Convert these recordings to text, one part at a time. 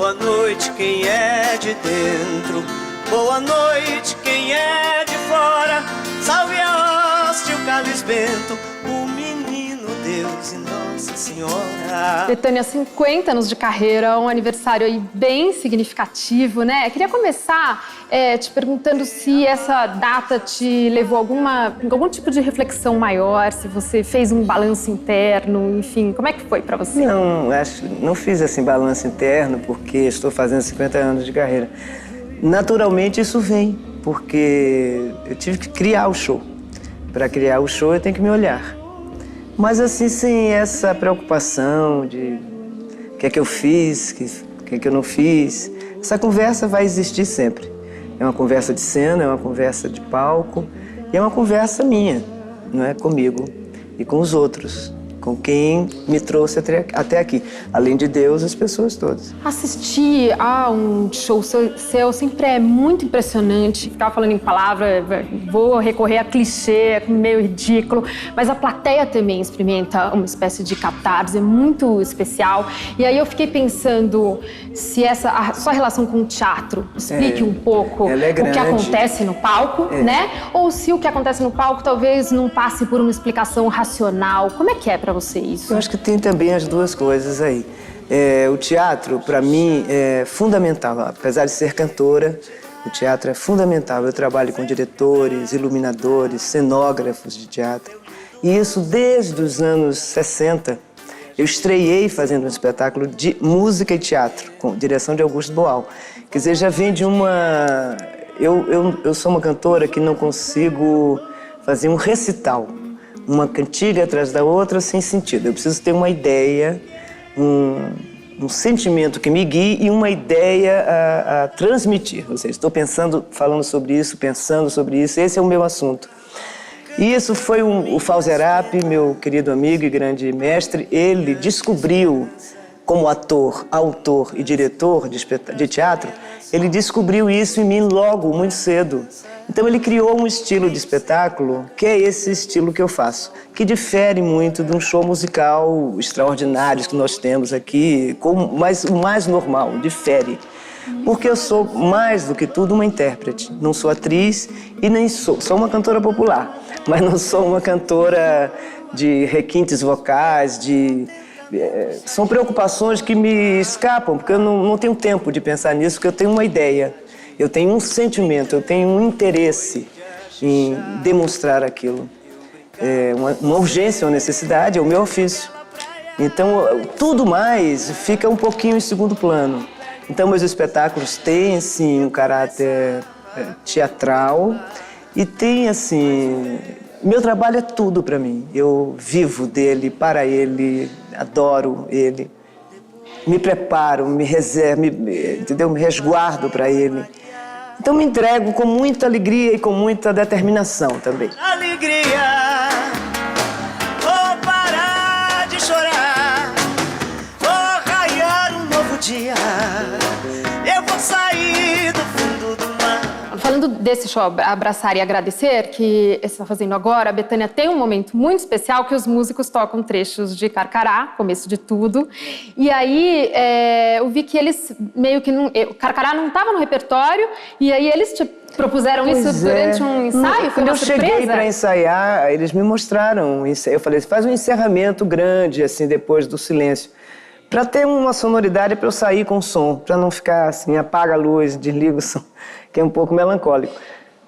Boa noite quem é de dentro, boa noite quem é de fora. Salve a hoste, o cálice bento, o menino Deus e Nossa Senhora. Bethânia, 50 anos de carreira, um aniversário aí bem significativo, né? Queria começar te perguntando se essa data te levou a algum tipo de reflexão maior, se você fez um balanço interno, enfim, como é que foi pra você? Não fiz assim balanço interno porque estou fazendo 50 anos de carreira. Naturalmente isso vem, porque eu tive que criar o show. Para criar o show eu tenho que me olhar. Mas assim, sem essa preocupação de o que é que eu fiz, o que é que eu não fiz, essa conversa vai existir sempre. É uma conversa de cena, é uma conversa de palco e é uma conversa minha, não é? Comigo e com os outros, com quem me trouxe até aqui. Além de Deus, as pessoas todas. Assistir a um show seu sempre é muito impressionante. Ficar falando em palavra, vou recorrer a clichê, meio ridículo, mas a plateia também experimenta uma espécie de catarse, é muito especial. E aí eu fiquei pensando se a sua relação com o teatro explique um pouco o que acontece no palco, né? Ou se o que acontece no palco talvez não passe por uma explicação racional. Como é que é pra você isso? Eu acho que tem também as duas coisas aí. O teatro, para mim, é fundamental. Apesar de ser cantora, o teatro é fundamental. Eu trabalho com diretores, iluminadores, cenógrafos de teatro. E isso desde os anos 60. Eu estreiei fazendo um espetáculo de música e teatro, com direção de Augusto Boal. Quer dizer, já vem de uma... Eu sou uma cantora que não consigo fazer um recital. Uma cantiga atrás da outra sem sentido. Eu preciso ter uma ideia, um sentimento que me guie e uma ideia a transmitir. Ou seja, estou falando sobre isso, pensando sobre isso, esse é o meu assunto. E isso foi o Falzerap, meu querido amigo e grande mestre, ele descobriu, como ator, autor e diretor de teatro, ele descobriu isso em mim logo, muito cedo. Então ele criou um estilo de espetáculo que é esse estilo que eu faço, que difere muito de um show musical extraordinário que nós temos aqui, mas o mais normal, difere. Porque eu sou, mais do que tudo, uma intérprete. Não sou atriz e nem sou uma cantora popular, mas não sou uma cantora de requintes vocais, são preocupações que me escapam, porque eu não tenho tempo de pensar nisso, porque eu tenho uma ideia. Eu tenho um sentimento, eu tenho um interesse em demonstrar aquilo. Uma urgência, uma necessidade, é o meu ofício. Então, tudo mais fica um pouquinho em segundo plano. Então, meus espetáculos têm, sim, um caráter teatral e tem, assim... Meu trabalho é tudo para mim. Eu vivo dele, para ele, adoro ele. Me preparo, me reservo, entendeu? Me resguardo para ele. Então me entrego com muita alegria e com muita determinação também. Alegria, vou parar de chorar, vou raiar um novo dia, eu vou sair do fundo do mar. Falando desse show Abraçar e Agradecer, que você está fazendo agora, a Bethânia tem um momento muito especial que os músicos tocam trechos de Carcará, começo de tudo. E aí eu vi que eles meio que não... Carcará não estava no repertório, e aí eles te propuseram isso durante um ensaio? Foi Quando uma eu surpresa? cheguei para ensaiar, eles me mostraram. Eu falei, faz um encerramento grande, assim, depois do silêncio. Para ter uma sonoridade para eu sair com o som, para não ficar assim, apaga a luz, desliga o som, que é um pouco melancólico.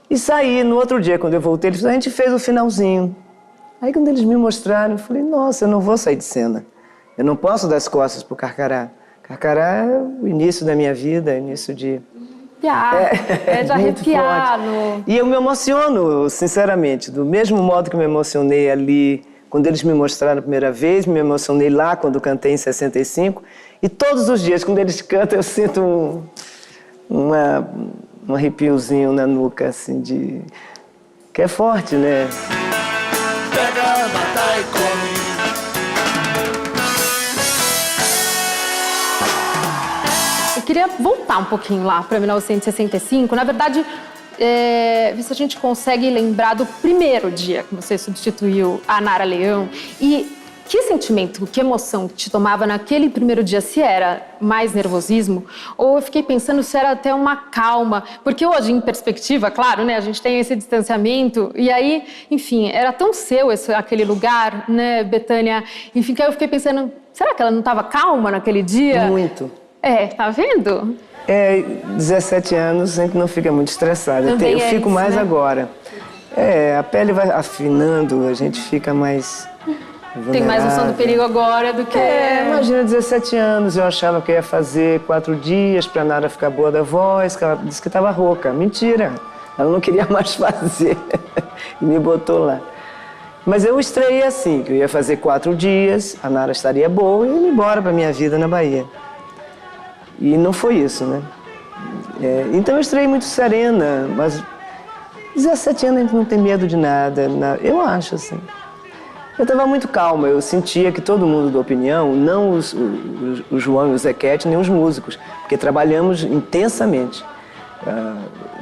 E saí, no outro dia, quando eu voltei, eles falaram, a gente fez o finalzinho. Aí quando eles me mostraram, eu falei, nossa, eu não vou sair de cena. Eu não posso dar as costas pro Carcará. Carcará é o início da minha vida, é o início de... É de arrepiar. E eu me emociono, sinceramente, do mesmo modo que me emocionei ali, quando eles me mostraram a primeira vez, me emocionei lá quando cantei em 65. E todos os dias, quando eles cantam, eu sinto um arrepiozinho na nuca, assim, que é forte, né? Pega, mata e come. Eu queria voltar um pouquinho lá para 1965. Na verdade, ver se a gente consegue lembrar do primeiro dia que você substituiu a Nara Leão. E Que sentimento, que emoção te tomava naquele primeiro dia? Se era mais nervosismo ou eu fiquei pensando se era até uma calma? Porque hoje, em perspectiva, claro, né, a gente tem esse distanciamento e aí, enfim, era tão seu aquele lugar, né, Bethânia? Enfim, que aí eu fiquei pensando, será que ela não estava calma naquele dia? Muito. Tá vendo? 17 anos sempre não fica muito estressada. Também Eu é fico isso, mais né? agora. A pele vai afinando, a gente fica mais Tem mais noção do vulnerável. perigo agora do que... Imagina, 17 anos, eu achava que eu ia fazer 4 dias pra Nara ficar boa da voz, que ela disse que estava rouca. Mentira, ela não queria mais fazer e me botou lá. Mas eu estreiei assim, que eu ia fazer 4 dias, a Nara estaria boa e ia embora pra minha vida na Bahia. E não foi isso, né? Então eu estreiei muito serena, mas 17 anos a gente não tem medo de nada, eu acho assim. Eu estava muito calma, eu sentia que todo mundo da opinião, não o João e o Zequete, nem os músicos, porque trabalhamos intensamente,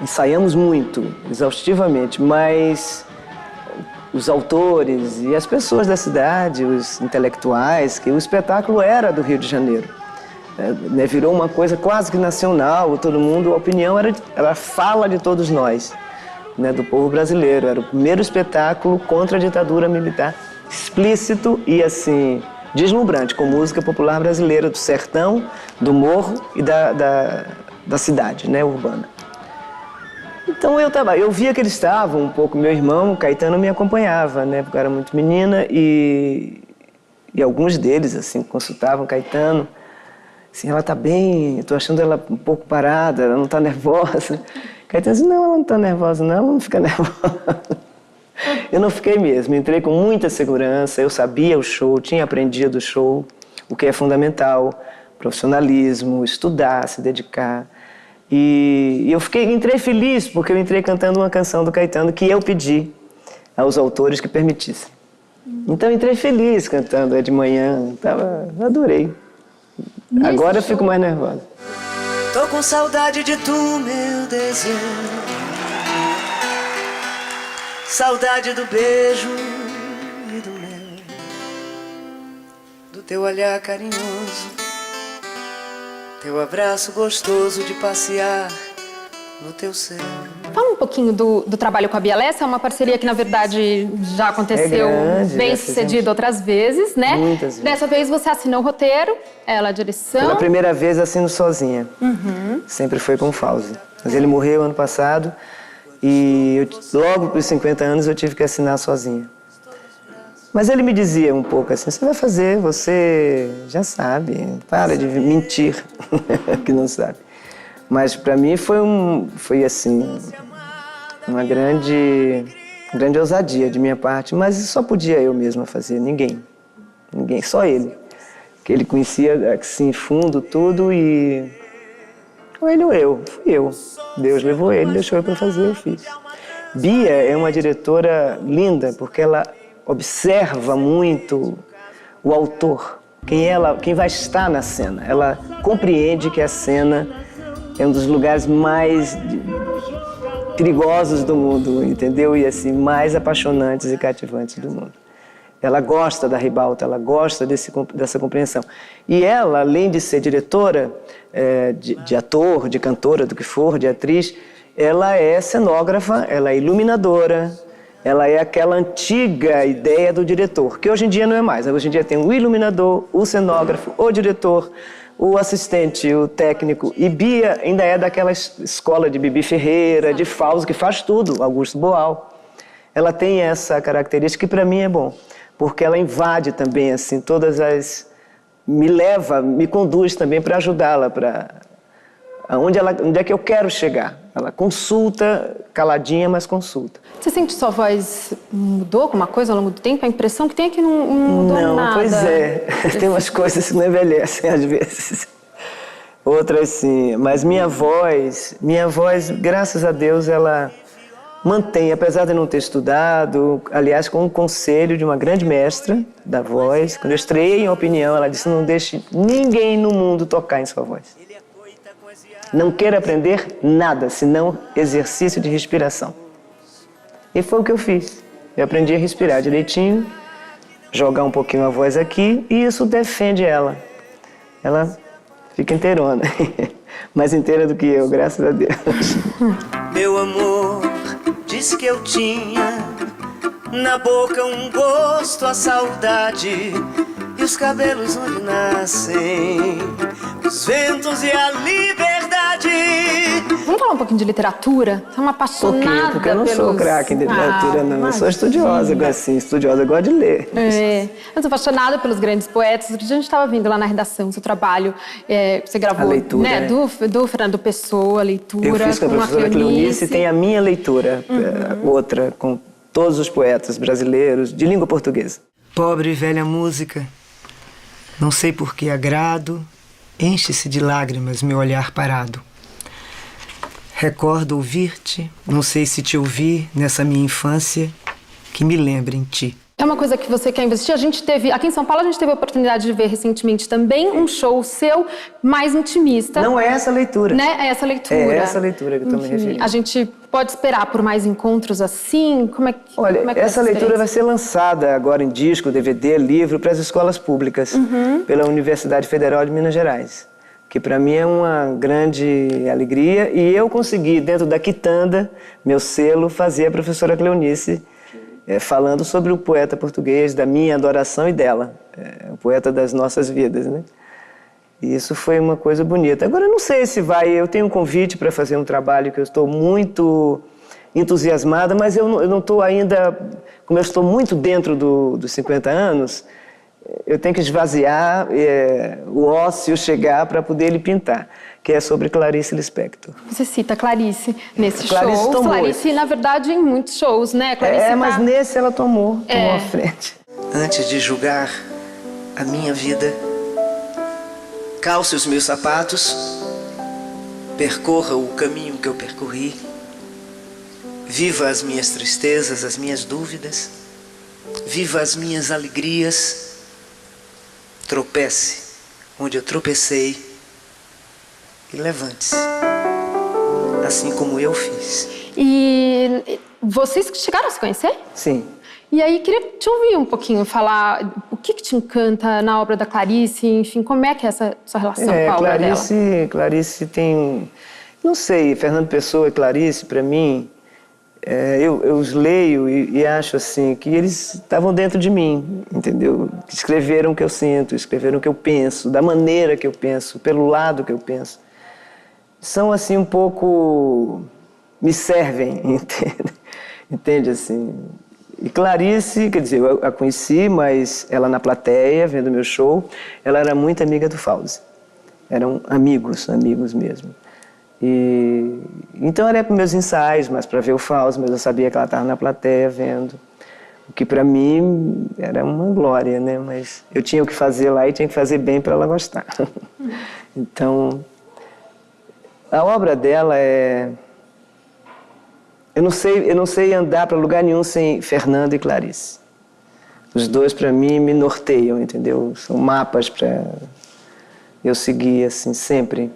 ensaiamos muito, exaustivamente, mas os autores e as pessoas da cidade, os intelectuais, que o espetáculo era do Rio de Janeiro. Virou uma coisa quase que nacional, todo mundo, a opinião era a fala de todos nós, né, do povo brasileiro. Era o primeiro espetáculo contra a ditadura militar, explícito e assim, deslumbrante, com música popular brasileira do sertão, do morro e da cidade, né, urbana. Então eu via que eles estavam um pouco, meu irmão, Caetano, me acompanhava, né, porque eu era muito menina e alguns deles, assim, consultavam Caetano. Assim, ela tá bem, eu tô achando ela um pouco parada, ela não tá nervosa. Caetano disse, não, ela não tá nervosa, não, ela não fica nervosa. Eu não fiquei mesmo, entrei com muita segurança, eu sabia o show, tinha aprendido o show, o que é fundamental, profissionalismo, estudar, se dedicar. E eu entrei feliz, porque eu entrei cantando uma canção do Caetano que eu pedi aos autores que permitissem. Então eu entrei feliz cantando, de manhã, adorei. Agora eu fico mais nervosa. Tô com saudade de tu, meu desejo. Saudade do beijo e do mel, do teu olhar carinhoso, teu abraço gostoso de passear no teu céu. Fala um pouquinho do trabalho com a Bia Lessa, é uma parceria que, na verdade, já aconteceu grande, bem já sucedido fizemos outras vezes, né? muitas vezes. Dessa vez você assinou o roteiro, ela a direção. Pela primeira vez assino sozinha. Sempre foi com o Fauzi. Mas ele morreu ano passado e logo para os 50 anos eu tive que assinar sozinha. Mas ele me dizia um pouco assim, você vai fazer, você já sabe, para de mentir que não sabe. Mas para mim foi assim, uma grande ousadia de minha parte, mas só podia eu mesma fazer, ninguém, só ele. Que ele conhecia assim fundo tudo e ou ele ou eu, fui eu. Deus levou ele, deixou eu para fazer, eu fiz. Bia é uma diretora linda porque ela observa muito o autor, quem vai estar na cena. Ela compreende que a cena é um dos lugares mais perigosos do mundo, entendeu? E assim, mais apaixonantes e cativantes do mundo. Ela gosta da ribalta, ela gosta dessa compreensão. E ela, além de ser diretora, de ator, de cantora, do que for, de atriz, ela é cenógrafa, ela é iluminadora, ela é aquela antiga ideia do diretor, que hoje em dia não é mais. Hoje em dia tem o iluminador, o cenógrafo, o diretor, o assistente, o técnico. E Bia ainda é daquela escola de Bibi Ferreira, de Fauzi, que faz tudo, Augusto Boal. Ela tem essa característica que para mim é bom, porque ela invade também assim todas as... me conduz também para ajudá-la, para onde é que eu quero chegar. Ela consulta, caladinha, mas consulta. Você sente que sua voz mudou alguma coisa ao longo do tempo? A impressão que tem é que não mudou nada. Não, pois é. Tem umas coisas que não envelhecem às vezes. Outras sim. Mas minha voz, graças a Deus, ela mantém, apesar de não ter estudado, aliás, com o conselho de uma grande mestra da voz. Quando eu estreiei em Opinião, ela disse, não deixe ninguém no mundo tocar em sua voz. Não queira aprender nada, senão exercício de respiração. E foi o que eu fiz. Eu aprendi a respirar direitinho jogar um pouquinho a voz aqui e isso defende ela. Ela fica inteirona, mais inteira do que eu, graças a Deus. Meu amor disse que eu tinha na boca um gosto, a saudade e os cabelos onde nascem os ventos e a liberdade. Vamos falar um pouquinho de literatura? Você é uma apaixonada Porque eu não sou pelos... craque em literatura, não. Eu sou imagina. estudiosa, eu gosto de ler. Eu sou apaixonada pelos grandes poetas. Outro dia a gente estava vendo lá na redação o seu trabalho. Você gravou, A leitura, né? Do Fernando Pessoa, a leitura. Eu fiz com a professora Cleonice e tem a minha leitura, outra, com todos os poetas brasileiros de língua portuguesa. Pobre e velha música, não sei por que agrado, enche-se de lágrimas meu olhar parado. Recordo ouvir-te, não sei se te ouvi nessa minha infância, que me lembra em ti. É uma coisa que você quer investir. A gente teve, aqui em São Paulo, a gente teve a oportunidade de ver recentemente também um show seu mais intimista. Não é essa leitura. Né? É essa leitura. É essa leitura que eu estou me referindo. A gente pode esperar por mais encontros assim? Como é que Olha, como é que essa vai ser leitura isso? vai ser lançada agora em disco, DVD, livro, para as escolas públicas, pela Universidade Federal de Minas Gerais, que para mim é uma grande alegria. E eu consegui, dentro da quitanda, meu selo, fazer a professora Cleonice falando sobre o poeta português, da minha adoração e dela, o poeta das nossas vidas, né? E isso foi uma coisa bonita. Agora, eu não sei se vai... Eu tenho um convite para fazer um trabalho que eu estou muito entusiasmada, mas eu não estou ainda... Como eu estou muito dentro dos 50 anos, eu tenho que esvaziar o ócio, chegar para poder ele pintar, que é sobre Clarice Lispector. Você cita Clarice nesse Clarice show. tomou. Clarice, na verdade, em muitos shows, né? Clarice Mas nesse ela tomou a frente. Antes de julgar a minha vida, calce os meus sapatos, percorra o caminho que eu percorri, viva as minhas tristezas, as minhas dúvidas, viva as minhas alegrias, tropece onde eu tropecei e levante-se, assim como eu fiz. E vocês chegaram a se conhecer? Sim. E aí, queria te ouvir um pouquinho, falar o que te encanta na obra da Clarice, enfim, como é que é essa sua relação com a obra dela? Clarice tem... Não sei, Fernando Pessoa e Clarice, para mim, eu os leio e acho assim que eles estavam dentro de mim, entendeu? Escreveram o que eu sinto, escreveram o que eu penso, da maneira que eu penso, pelo lado que eu penso. São assim um pouco... me servem, entende assim? E Clarice, quer dizer, eu a conheci, mas ela na plateia, vendo meu show, ela era muito amiga do Fauzi. Eram amigos mesmo. E então era para meus ensaios, mas para ver o Fauzi, mas eu sabia que ela estava na plateia vendo. O que para mim era uma glória, né? Mas eu tinha o que fazer lá e tinha que fazer bem para ela gostar. Então, a obra dela é... Eu não sei andar para lugar nenhum sem Fernando e Clarice. Os dois, para mim, me norteiam, entendeu? São mapas para eu seguir, assim, sempre.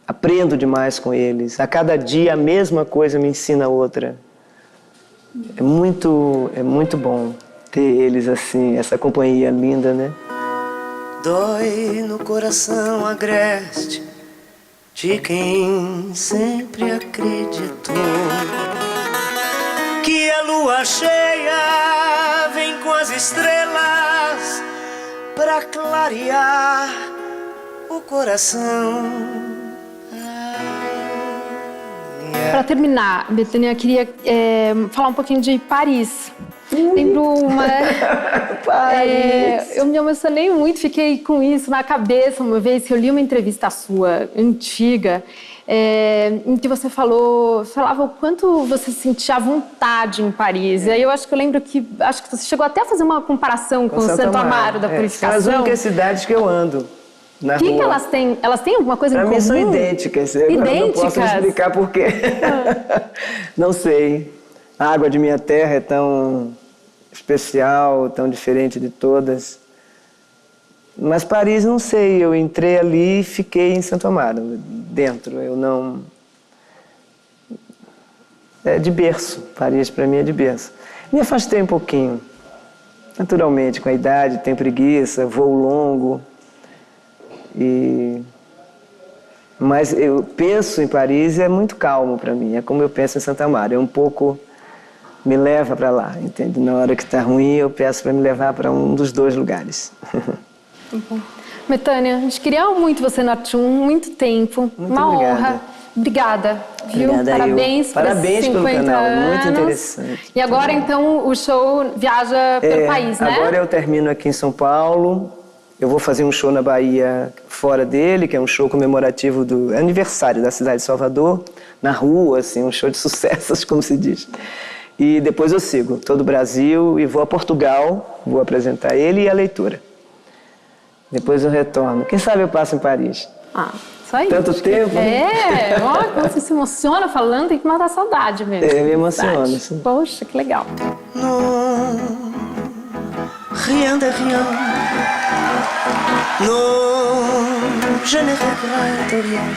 Aprendo demais com eles. A cada dia, a mesma coisa me ensina outra. É muito bom ter eles, assim, essa companhia linda, né? Dói no coração agreste de quem sempre acreditou que a lua cheia vem com as estrelas pra clarear o coração. Para terminar, Bethânia, eu queria falar um pouquinho de Paris. Lembro uma... eu me emocionei muito, fiquei com isso na cabeça uma vez que eu li uma entrevista sua, antiga, em que você falava o quanto você sentia vontade em Paris. E aí eu lembro que você chegou até a fazer uma comparação com Santo Amaro da Purificação. São as únicas cidades que eu ando na rua. O que elas têm? Elas têm alguma coisa em comum? Para mim são idênticas. Eu não posso explicar por quê. Não sei. A água de minha terra é tão especial, tão diferente de todas. Mas Paris, não sei. Eu entrei ali e fiquei em Santo Amaro, dentro. Eu não... É de berço. Paris, para mim, é de berço. Me afastei um pouquinho. naturalmente, com a idade, tenho preguiça, voo longo. Mas eu penso em Paris e é muito calmo para mim. É como eu penso em Santa Amaro. É um pouco... me leva para lá, entende? Na hora que está ruim, eu peço para me levar para um dos dois lugares. Betânia, a gente queria muito você no Atum, muito tempo. Muito uma obrigada. honra. Obrigada, viu? Obrigada, Parabéns eu. por Parabéns esses pelo 50 canal, anos. muito interessante. E agora, então, o show viaja pelo país, né? Agora eu termino aqui em São Paulo. Eu vou fazer um show na Bahia fora dele, que é um show comemorativo do aniversário da cidade de Salvador, na rua, assim, um show de sucessos, como se diz. E depois eu sigo todo o Brasil e vou a Portugal, vou apresentar ele e a leitura. Depois eu retorno. Quem sabe eu passo em Paris. Ah, isso aí. Tanto tempo, né? Ó, como você se emociona falando, tem que matar a saudade mesmo. Me emociona. Sim. Poxa, que legal. Non, rien de rien. Non, je ne regrette rien.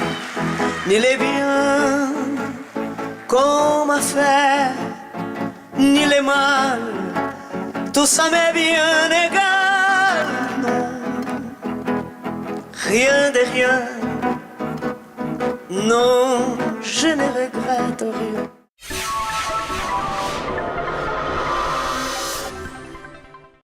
Ni les biens qu'on m'a fait, ni les mal. Tout ça m'est bien égal. Non, rien de rien. Non, je ne regrette rien.